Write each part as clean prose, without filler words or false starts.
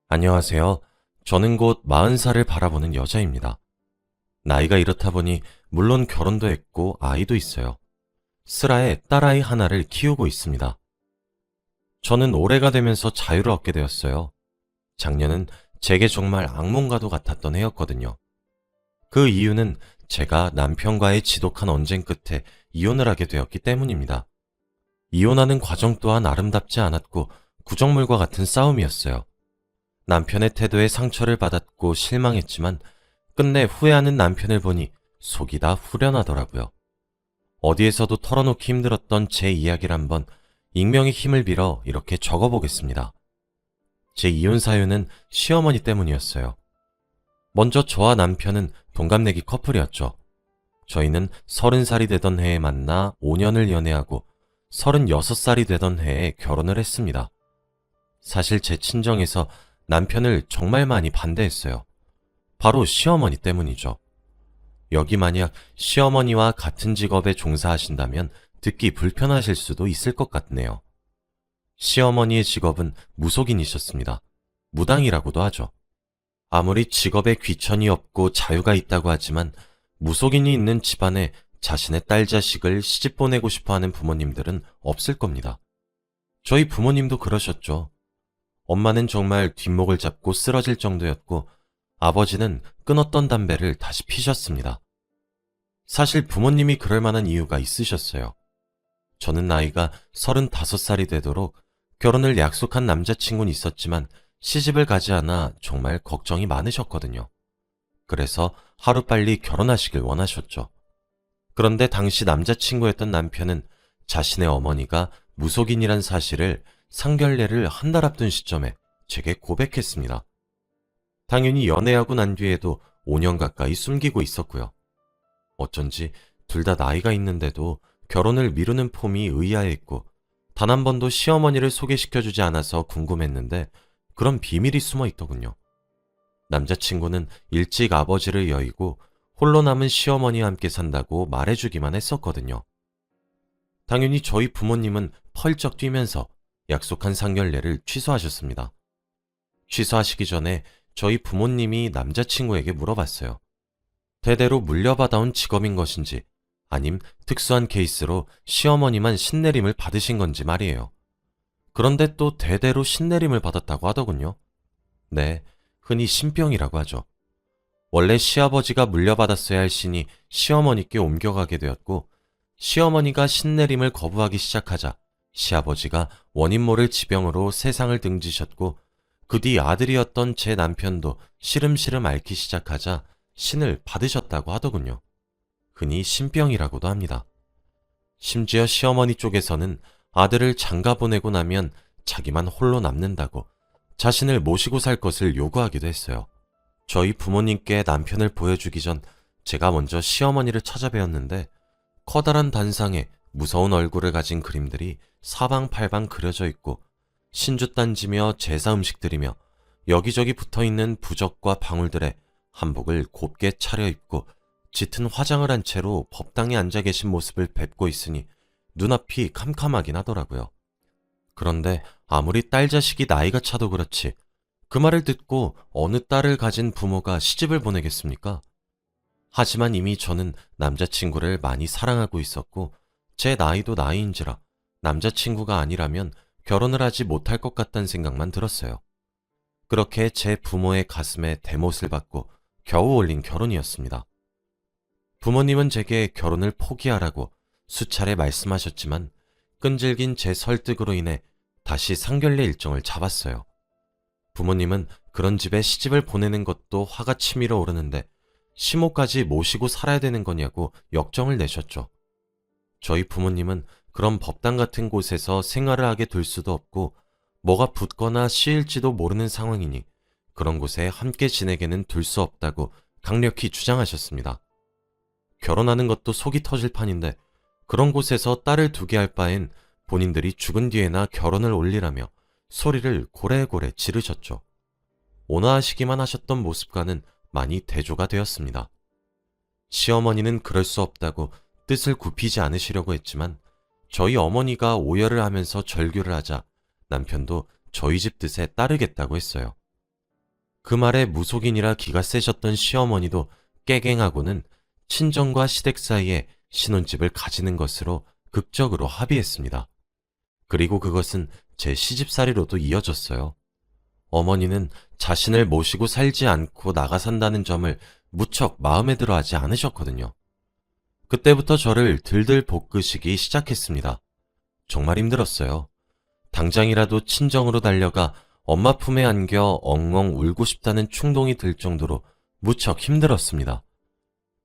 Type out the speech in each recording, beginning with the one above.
안녕하세요. 저는 곧 40살을 바라보는 여자입니다. 나이가 이렇다 보니 물론 결혼도 했고 아이도 있어요. 슬아의 딸아이 하나를 키우고 있습니다. 저는 올해가 되면서 자유를 얻게 되었어요. 작년은 제게 정말 악몽과도 같았던 해였거든요. 그 이유는 제가 남편과의 지독한 언쟁 끝에 이혼을 하게 되었기 때문입니다. 이혼하는 과정 또한 아름답지 않았고 구정물과 같은 싸움이었어요. 남편의 태도에 상처를 받았고 실망했지만 끝내 후회하는 남편을 보니 속이 다 후련하더라고요. 어디에서도 털어놓기 힘들었던 제 이야기를 한번 익명의 힘을 빌어 이렇게 적어보겠습니다. 제 이혼 사유는 시어머니 때문이었어요. 먼저 저와 남편은 동갑내기 커플이었죠. 저희는 30살이 되던 해에 만나 5년을 연애하고 36살이 되던 해에 결혼을 했습니다. 사실 제 친정에서 남편을 정말 많이 반대했어요. 바로 시어머니 때문이죠. 여기 만약 시어머니와 같은 직업에 종사하신다면 듣기 불편하실 수도 있을 것 같네요. 시어머니의 직업은 무속인이셨습니다. 무당이라고도 하죠. 아무리 직업에 귀천이 없고 자유가 있다고 하지만 무속인이 있는 집안에 자신의 딸 자식을 시집 보내고 싶어 하는 부모님들은 없을 겁니다. 저희 부모님도 그러셨죠. 엄마는 정말 뒷목을 잡고 쓰러질 정도였고 아버지는 끊었던 담배를 다시 피셨습니다. 사실 부모님이 그럴 만한 이유가 있으셨어요. 저는 나이가 35살이 되도록 결혼을 약속한 남자친구는 있었지만 시집을 가지 않아 정말 걱정이 많으셨거든요. 그래서 하루빨리 결혼하시길 원하셨죠. 그런데 당시 남자친구였던 남편은 자신의 어머니가 무속인이란 사실을 상견례를 한 달 앞둔 시점에 제게 고백했습니다. 당연히 연애하고 난 뒤에도 5년 가까이 숨기고 있었고요. 어쩐지 둘 다 나이가 있는데도 결혼을 미루는 폼이 의아했고 단 한 번도 시어머니를 소개시켜주지 않아서 궁금했는데 그런 비밀이 숨어 있더군요. 남자친구는 일찍 아버지를 여의고 홀로 남은 시어머니와 함께 산다고 말해주기만 했었거든요. 당연히 저희 부모님은 펄쩍 뛰면서 약속한 상견례를 취소하셨습니다. 취소하시기 전에 저희 부모님이 남자친구에게 물어봤어요. 대대로 물려받아온 직업인 것인지 아님 특수한 케이스로 시어머니만 신내림을 받으신 건지 말이에요. 그런데 또 대대로 신내림을 받았다고 하더군요. 네, 흔히 신병이라고 하죠. 원래 시아버지가 물려받았어야 할 신이 시어머니께 옮겨가게 되었고 시어머니가 신내림을 거부하기 시작하자 시아버지가 원인 모를 지병으로 세상을 등지셨고 그 뒤 아들이었던 제 남편도 시름시름 앓기 시작하자 신을 받으셨다고 하더군요. 흔히 신병이라고도 합니다. 심지어 시어머니 쪽에서는 아들을 장가 보내고 나면 자기만 홀로 남는다고 자신을 모시고 살 것을 요구하기도 했어요. 저희 부모님께 남편을 보여주기 전 제가 먼저 시어머니를 찾아뵈었는데 커다란 단상에 무서운 얼굴을 가진 그림들이 사방팔방 그려져 있고 신주 딴지며 제사 음식들이며 여기저기 붙어있는 부적과 방울들에 한복을 곱게 차려입고 짙은 화장을 한 채로 법당에 앉아 계신 모습을 뵙고 있으니 눈앞이 캄캄하긴 하더라고요. 그런데 아무리 딸 자식이 나이가 차도 그렇지 그 말을 듣고 어느 딸을 가진 부모가 시집을 보내겠습니까? 하지만 이미 저는 남자친구를 많이 사랑하고 있었고 제 나이도 나이인지라 남자친구가 아니라면 결혼을 하지 못할 것 같다는 생각만 들었어요. 그렇게 제 부모의 가슴에 대못을 받고 겨우 올린 결혼이었습니다. 부모님은 제게 결혼을 포기하라고 수차례 말씀하셨지만 끈질긴 제 설득으로 인해 다시 상견례 일정을 잡았어요. 부모님은 그런 집에 시집을 보내는 것도 화가 치밀어 오르는데 시모까지 모시고 살아야 되는 거냐고 역정을 내셨죠. 저희 부모님은 그런 법당 같은 곳에서 생활을 하게 될 수도 없고 뭐가 붙거나 씌일지도 모르는 상황이니 그런 곳에 함께 지내게는 둘 수 없다고 강력히 주장하셨습니다. 결혼하는 것도 속이 터질 판인데 그런 곳에서 딸을 두게 할 바엔 본인들이 죽은 뒤에나 결혼을 올리라며 소리를 고래고래 지르셨죠. 온화하시기만 하셨던 모습과는 많이 대조가 되었습니다. 시어머니는 그럴 수 없다고 뜻을 굽히지 않으시려고 했지만 저희 어머니가 오열을 하면서 절규를 하자 남편도 저희 집 뜻에 따르겠다고 했어요. 그 말에 무속인이라 기가 세셨던 시어머니도 깨갱하고는 친정과 시댁 사이에 신혼집을 가지는 것으로 극적으로 합의했습니다. 그리고 그것은 제 시집살이로도 이어졌어요. 어머니는 자신을 모시고 살지 않고 나가 산다는 점을 무척 마음에 들어 하지 않으셨거든요. 그때부터 저를 들들 볶으시기 시작했습니다. 정말 힘들었어요. 당장이라도 친정으로 달려가 엄마 품에 안겨 엉엉 울고 싶다는 충동이 들 정도로 무척 힘들었습니다.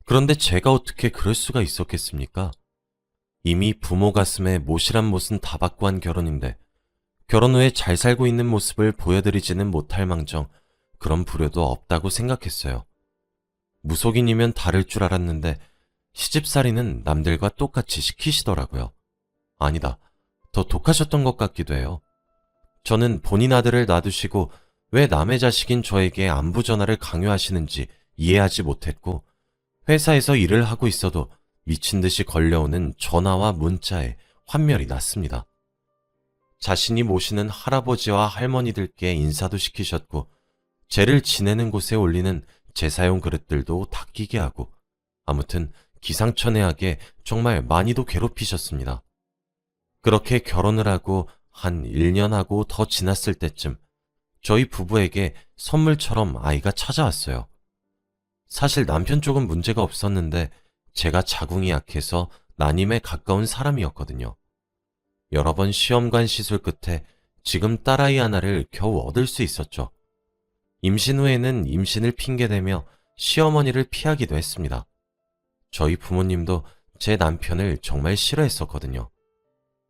그런데 제가 어떻게 그럴 수가 있었겠습니까? 이미 부모 가슴에 모시란 못은 다 받고 한 결혼인데 결혼 후에 잘 살고 있는 모습을 보여드리지는 못할 망정 그런 불효도 없다고 생각했어요. 무속인이면 다를 줄 알았는데 시집살이는 남들과 똑같이 시키시더라고요. 아니다, 더 독하셨던 것 같기도 해요. 저는 본인 아들을 놔두시고 왜 남의 자식인 저에게 안부 전화를 강요하시는지 이해하지 못했고 회사에서 일을 하고 있어도 미친 듯이 걸려오는 전화와 문자에 환멸이 났습니다. 자신이 모시는 할아버지와 할머니들께 인사도 시키셨고 제를 지내는 곳에 올리는 제사용 그릇들도 닦이게 하고 아무튼 기상천외하게 정말 많이도 괴롭히셨습니다. 그렇게 결혼을 하고 한 1년 하고 더 지났을 때쯤 저희 부부에게 선물처럼 아이가 찾아왔어요. 사실 남편 쪽은 문제가 없었는데 제가 자궁이 약해서 난임에 가까운 사람이었거든요. 여러 번 시험관 시술 끝에 지금 딸아이 하나를 겨우 얻을 수 있었죠. 임신 후에는 임신을 핑계대며 시어머니를 피하기도 했습니다. 저희 부모님도 제 남편을 정말 싫어했었거든요.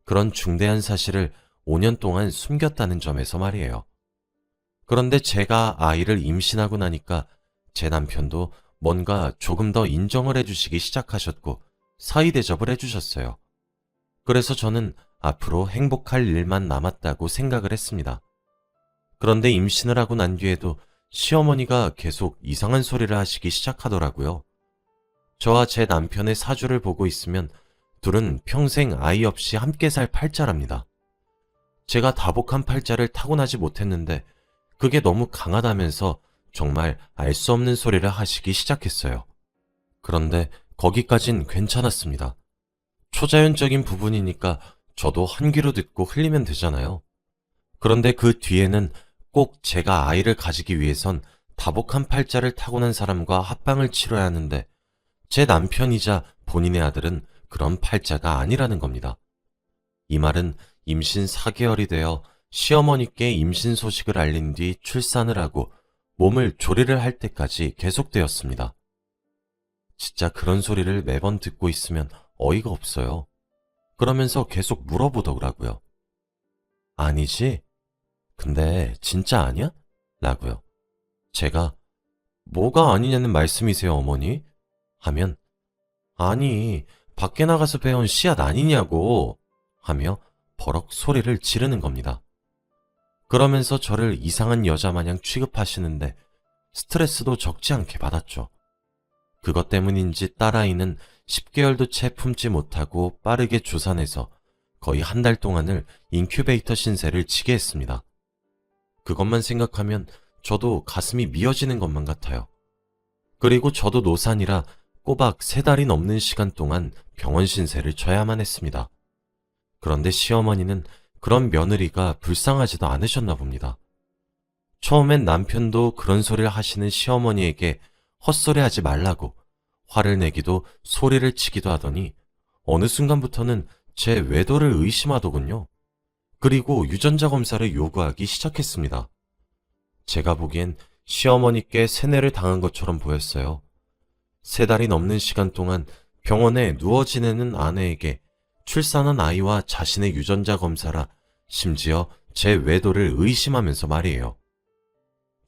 그런 중대한 사실을 5년 동안 숨겼다는 점에서 말이에요. 그런데 제가 아이를 임신하고 나니까 제 남편도 뭔가 조금 더 인정을 해주시기 시작하셨고 사이 대접을 해주셨어요. 그래서 저는 앞으로 행복할 일만 남았다고 생각을 했습니다. 그런데 임신을 하고 난 뒤에도 시어머니가 계속 이상한 소리를 하시기 시작하더라고요. 저와 제 남편의 사주를 보고 있으면 둘은 평생 아이 없이 함께 살 팔자랍니다. 제가 다복한 팔자를 타고나지 못했는데 그게 너무 강하다면서 정말 알 수 없는 소리를 하시기 시작했어요. 그런데 거기까진 괜찮았습니다. 초자연적인 부분이니까 저도 한 귀로 듣고 흘리면 되잖아요. 그런데 그 뒤에는 꼭 제가 아이를 가지기 위해선 다복한 팔자를 타고난 사람과 합방을 치러야 하는데 제 남편이자 본인의 아들은 그런 팔자가 아니라는 겁니다. 이 말은 임신 4개월이 되어 시어머니께 임신 소식을 알린 뒤 출산을 하고 몸을 조리를 할 때까지 계속되었습니다. 진짜 그런 소리를 매번 듣고 있으면 어이가 없어요. 그러면서 계속 물어보더라고요. 아니지? 근데 진짜 아니야? 라고요. 제가 뭐가 아니냐는 말씀이세요, 어머니? 하면 아니, 밖에 나가서 배운 씨앗 아니냐고 하며 버럭 소리를 지르는 겁니다. 그러면서 저를 이상한 여자 마냥 취급하시는데 스트레스도 적지 않게 받았죠. 그것 때문인지 딸아이는 10개월도 채 품지 못하고 빠르게 조산해서 거의 한 달 동안을 인큐베이터 신세를 지게 했습니다. 그것만 생각하면 저도 가슴이 미어지는 것만 같아요. 그리고 저도 노산이라 꼬박 3달이 넘는 시간 동안 병원 신세를 져야만 했습니다. 그런데 시어머니는 그런 며느리가 불쌍하지도 않으셨나 봅니다. 처음엔 남편도 그런 소리를 하시는 시어머니에게 헛소리 하지 말라고 화를 내기도 소리를 치기도 하더니 어느 순간부터는 제 외도를 의심하더군요. 그리고 유전자 검사를 요구하기 시작했습니다. 제가 보기엔 시어머니께 세뇌를 당한 것처럼 보였어요. 3달이 넘는 시간 동안 병원에 누워 지내는 아내에게 출산한 아이와 자신의 유전자 검사라 심지어 제 외도를 의심하면서 말이에요.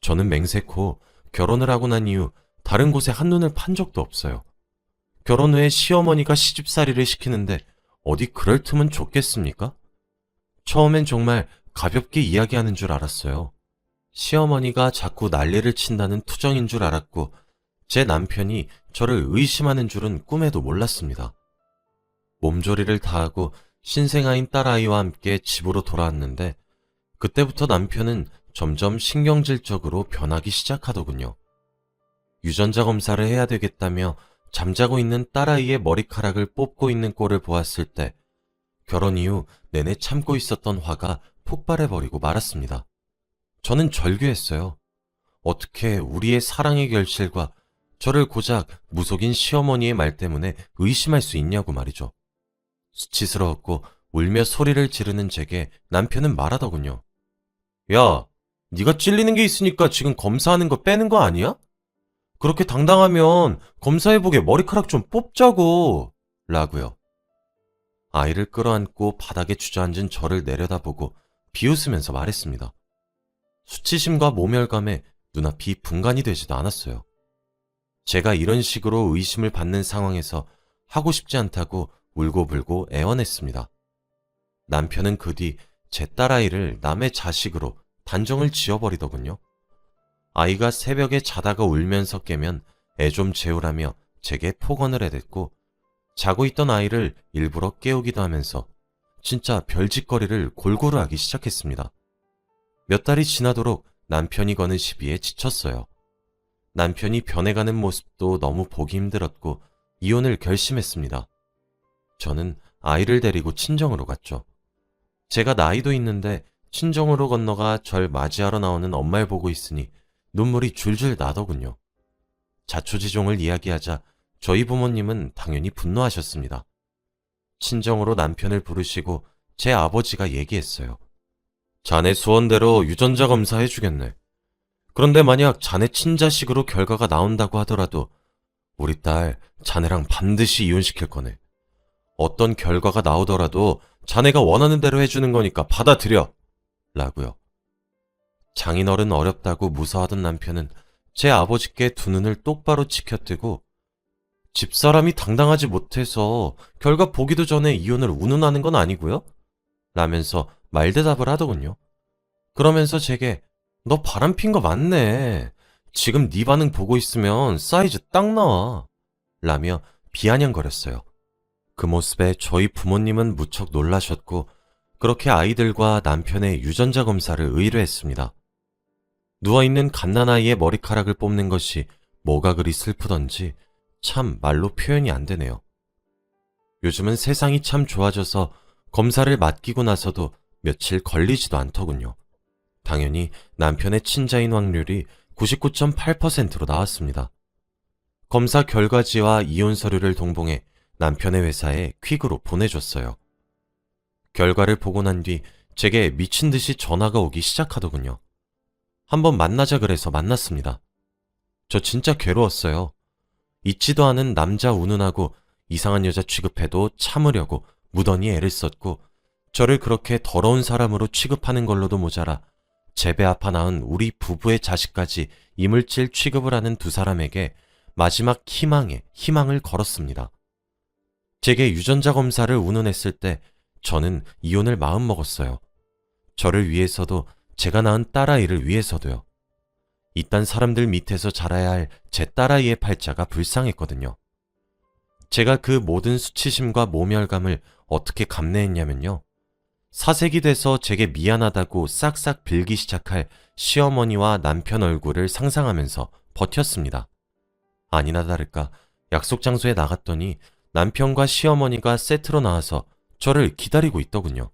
저는 맹세코 결혼을 하고 난 이후 다른 곳에 한눈을 판 적도 없어요. 결혼 후에 시어머니가 시집살이를 시키는데 어디 그럴 틈은 줬겠습니까? 처음엔 정말 가볍게 이야기하는 줄 알았어요. 시어머니가 자꾸 난리를 친다는 투정인 줄 알았고 제 남편이 저를 의심하는 줄은 꿈에도 몰랐습니다. 몸조리를 다하고 신생아인 딸아이와 함께 집으로 돌아왔는데 그때부터 남편은 점점 신경질적으로 변하기 시작하더군요. 유전자 검사를 해야 되겠다며 잠자고 있는 딸아이의 머리카락을 뽑고 있는 꼴을 보았을 때 결혼 이후 내내 참고 있었던 화가 폭발해버리고 말았습니다. 저는 절규했어요. 어떻게 우리의 사랑의 결실과 저를 고작 무속인 시어머니의 말 때문에 의심할 수 있냐고 말이죠. 수치스러웠고 울며 소리를 지르는 제게 남편은 말하더군요. 야, 네가 찔리는 게 있으니까 지금 검사하는 거 빼는 거 아니야? 그렇게 당당하면 검사해보게 머리카락 좀 뽑자고 라고요. 아이를 끌어안고 바닥에 주저앉은 저를 내려다보고 비웃으면서 말했습니다. 수치심과 모멸감에 눈앞이 분간이 되지도 않았어요. 제가 이런 식으로 의심을 받는 상황에서 하고 싶지 않다고 울고불고 애원했습니다. 남편은 그 뒤 제 딸아이를 남의 자식으로 단정을 지어버리더군요. 아이가 새벽에 자다가 울면서 깨면 애 좀 재우라며 제게 폭언을 해댔고 자고 있던 아이를 일부러 깨우기도 하면서 진짜 별짓거리를 골고루 하기 시작했습니다. 몇 달이 지나도록 남편이 거는 시비에 지쳤어요. 남편이 변해가는 모습도 너무 보기 힘들었고 이혼을 결심했습니다. 저는 아이를 데리고 친정으로 갔죠. 제가 나이도 있는데 친정으로 건너가 절 맞이하러 나오는 엄마를 보고 있으니 눈물이 줄줄 나더군요. 자초지종을 이야기하자 저희 부모님은 당연히 분노하셨습니다. 친정으로 남편을 부르시고 제 아버지가 얘기했어요. 자네 소원대로 유전자 검사해주겠네. 그런데 만약 자네 친자식으로 결과가 나온다고 하더라도 우리 딸 자네랑 반드시 이혼시킬 거네. 어떤 결과가 나오더라도 자네가 원하는 대로 해주는 거니까 받아들여! 라고요. 장인어른 어렵다고 무서워하던 남편은 제 아버지께 두 눈을 똑바로 치켜뜨고 집사람이 당당하지 못해서 결과 보기도 전에 이혼을 운운하는 건 아니고요? 라면서 말대답을 하더군요. 그러면서 제게 너 바람핀 거 맞네. 지금 네 반응 보고 있으면 사이즈 딱 나와. 라며 비아냥거렸어요. 그 모습에 저희 부모님은 무척 놀라셨고 그렇게 아이들과 남편의 유전자 검사를 의뢰했습니다. 누워있는 갓난아이의 머리카락을 뽑는 것이 뭐가 그리 슬프던지 참 말로 표현이 안 되네요. 요즘은 세상이 참 좋아져서 검사를 맡기고 나서도 며칠 걸리지도 않더군요. 당연히 남편의 친자인 확률이 99.8%로 나왔습니다. 검사 결과지와 이혼 서류를 동봉해 남편의 회사에 퀵으로 보내줬어요. 결과를 보고 난 뒤 제게 미친 듯이 전화가 오기 시작하더군요. 한번 만나자 그래서 만났습니다. 저 진짜 괴로웠어요. 있지도 않은 남자 운운하고 이상한 여자 취급해도 참으려고 무던히 애를 썼고 저를 그렇게 더러운 사람으로 취급하는 걸로도 모자라 제 배 아파 낳은 우리 부부의 자식까지 이물질 취급을 하는 두 사람에게 마지막 희망을 걸었습니다. 제게 유전자 검사를 운운했을 때 저는 이혼을 마음먹었어요. 저를 위해서도 제가 낳은 딸아이를 위해서도요. 이딴 사람들 밑에서 자라야 할 제 딸아이의 팔자가 불쌍했거든요. 제가 그 모든 수치심과 모멸감을 어떻게 감내했냐면요. 사색이 돼서 제게 미안하다고 싹싹 빌기 시작할 시어머니와 남편 얼굴을 상상하면서 버텼습니다. 아니나 다를까 약속 장소에 나갔더니 남편과 시어머니가 세트로 나와서 저를 기다리고 있더군요.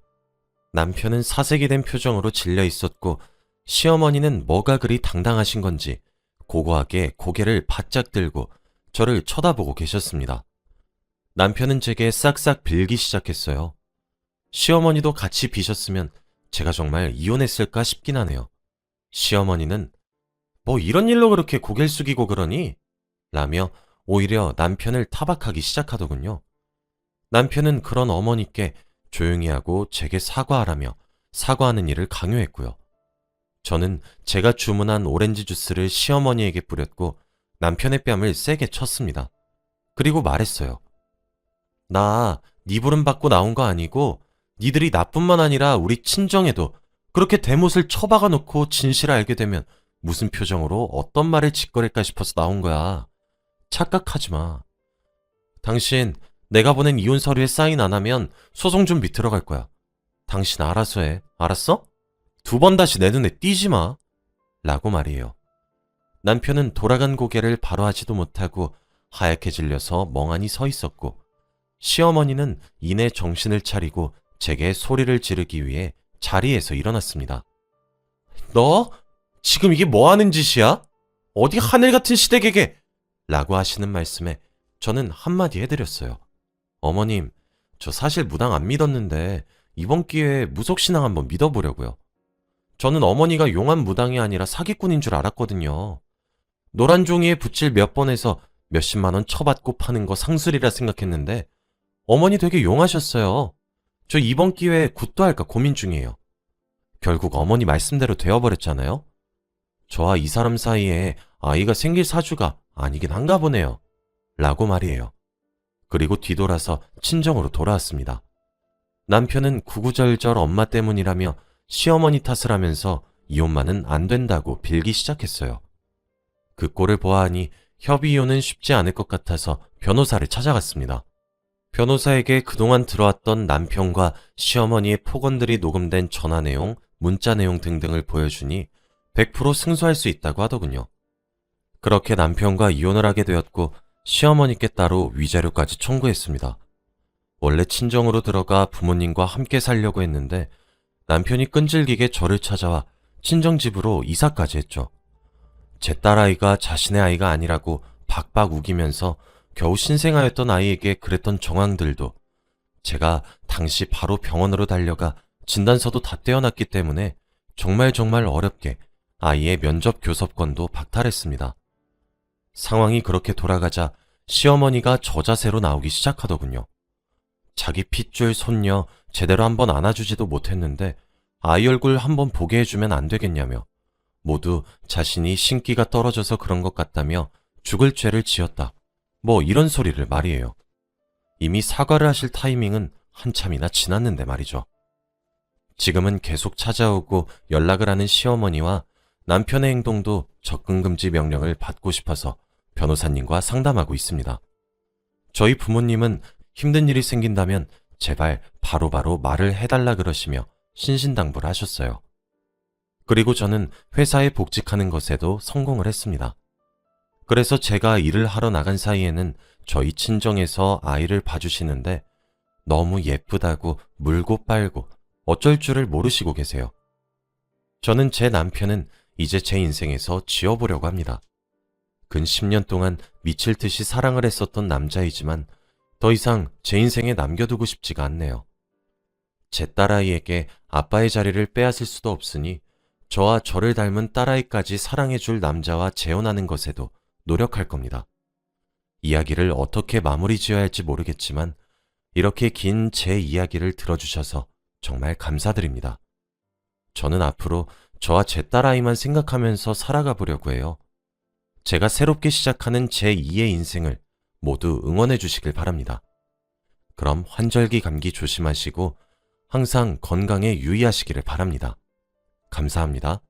남편은 사색이 된 표정으로 질려 있었고 시어머니는 뭐가 그리 당당하신 건지 고고하게 고개를 바짝 들고 저를 쳐다보고 계셨습니다. 남편은 제게 싹싹 빌기 시작했어요. 시어머니도 같이 비셨으면 제가 정말 이혼했을까 싶긴 하네요. 시어머니는 뭐 이런 일로 그렇게 고개를 숙이고 그러니? 라며 오히려 남편을 타박하기 시작하더군요. 남편은 그런 어머니께 조용히 하고 제게 사과하라며 사과하는 일을 강요했고요. 저는 제가 주문한 오렌지 주스를 시어머니에게 뿌렸고 남편의 뺨을 세게 쳤습니다. 그리고 말했어요. 나 네 부름 받고 나온 거 아니고 니들이 나뿐만 아니라 우리 친정에도 그렇게 대못을 처박아 놓고 진실을 알게 되면 무슨 표정으로 어떤 말을 짓거릴까 싶어서 나온 거야. 착각하지 마. 당신 내가 보낸 이혼 서류에 사인 안 하면 소송 준비 들어갈 거야. 당신 알아서 해. 알았어? 두 번 다시 내 눈에 띄지 마. 라고 말이에요. 남편은 돌아간 고개를 바로 하지도 못하고 하얗게 질려서 멍하니 서 있었고, 시어머니는 이내 정신을 차리고 제게 소리를 지르기 위해 자리에서 일어났습니다. 너? 지금 이게 뭐 하는 짓이야? 어디 하늘 같은 시댁에게! 라고 하시는 말씀에 저는 한마디 해드렸어요. 어머님, 저 사실 무당 안 믿었는데 이번 기회에 무속신앙 한번 믿어보려고요. 저는 어머니가 용한 무당이 아니라 사기꾼인 줄 알았거든요. 노란 종이에 붓질 몇 번 해서 몇십만 원 쳐받고 파는 거 상술이라 생각했는데 어머니 되게 용하셨어요. 저 이번 기회에 굿도 할까 고민 중이에요. 결국 어머니 말씀대로 되어버렸잖아요. 저와 이 사람 사이에 아이가 생길 사주가 아니긴 한가 보네요. 라고 말이에요. 그리고 뒤돌아서 친정으로 돌아왔습니다. 남편은 구구절절 엄마 때문이라며 시어머니 탓을 하면서 이혼만은 안 된다고 빌기 시작했어요. 그 꼴을 보아하니 협의 이혼은 쉽지 않을 것 같아서 변호사를 찾아갔습니다. 변호사에게 그동안 들어왔던 남편과 시어머니의 폭언들이 녹음된 전화 내용, 문자 내용 등등을 보여주니 100% 승소할 수 있다고 하더군요. 그렇게 남편과 이혼을 하게 되었고 시어머니께 따로 위자료까지 청구했습니다. 원래 친정으로 들어가 부모님과 함께 살려고 했는데 남편이 끈질기게 저를 찾아와 친정집으로 이사까지 했죠. 제 딸아이가 자신의 아이가 아니라고 박박 우기면서 겨우 신생아였던 아이에게 그랬던 정황들도 제가 당시 바로 병원으로 달려가 진단서도 다 떼어놨기 때문에 정말 어렵게 아이의 면접 교섭권도 박탈했습니다. 상황이 그렇게 돌아가자 시어머니가 저자세로 나오기 시작하더군요. 자기 핏줄 손녀 제대로 한번 안아주지도 못했는데 아이 얼굴 한번 보게 해주면 안 되겠냐며 모두 자신이 신기가 떨어져서 그런 것 같다며 죽을 죄를 지었다. 뭐 이런 소리를 말이에요. 이미 사과를 하실 타이밍은 한참이나 지났는데 말이죠. 지금은 계속 찾아오고 연락을 하는 시어머니와 남편의 행동도 접근금지 명령을 받고 싶어서 변호사님과 상담하고 있습니다. 저희 부모님은 힘든 일이 생긴다면 제발 바로바로 말을 해달라 그러시며 신신당부를 하셨어요. 그리고 저는 회사에 복직하는 것에도 성공을 했습니다. 그래서 제가 일을 하러 나간 사이에는 저희 친정에서 아이를 봐주시는데 너무 예쁘다고 물고 빨고 어쩔 줄을 모르시고 계세요. 저는 제 남편은 이제 제 인생에서 지워보려고 합니다. 근 10년 동안 미칠 듯이 사랑을 했었던 남자이지만 더 이상 제 인생에 남겨두고 싶지가 않네요. 제 딸아이에게 아빠의 자리를 빼앗을 수도 없으니 저와 저를 닮은 딸아이까지 사랑해줄 남자와 재혼하는 것에도 노력할 겁니다. 이야기를 어떻게 마무리 지어야 할지 모르겠지만 이렇게 긴 제 이야기를 들어주셔서 정말 감사드립니다. 저는 앞으로 저와 제 딸아이만 생각하면서 살아가 보려고 해요. 제가 새롭게 시작하는 제2의 인생을 모두 응원해 주시길 바랍니다. 그럼 환절기 감기 조심하시고 항상 건강에 유의하시기를 바랍니다. 감사합니다.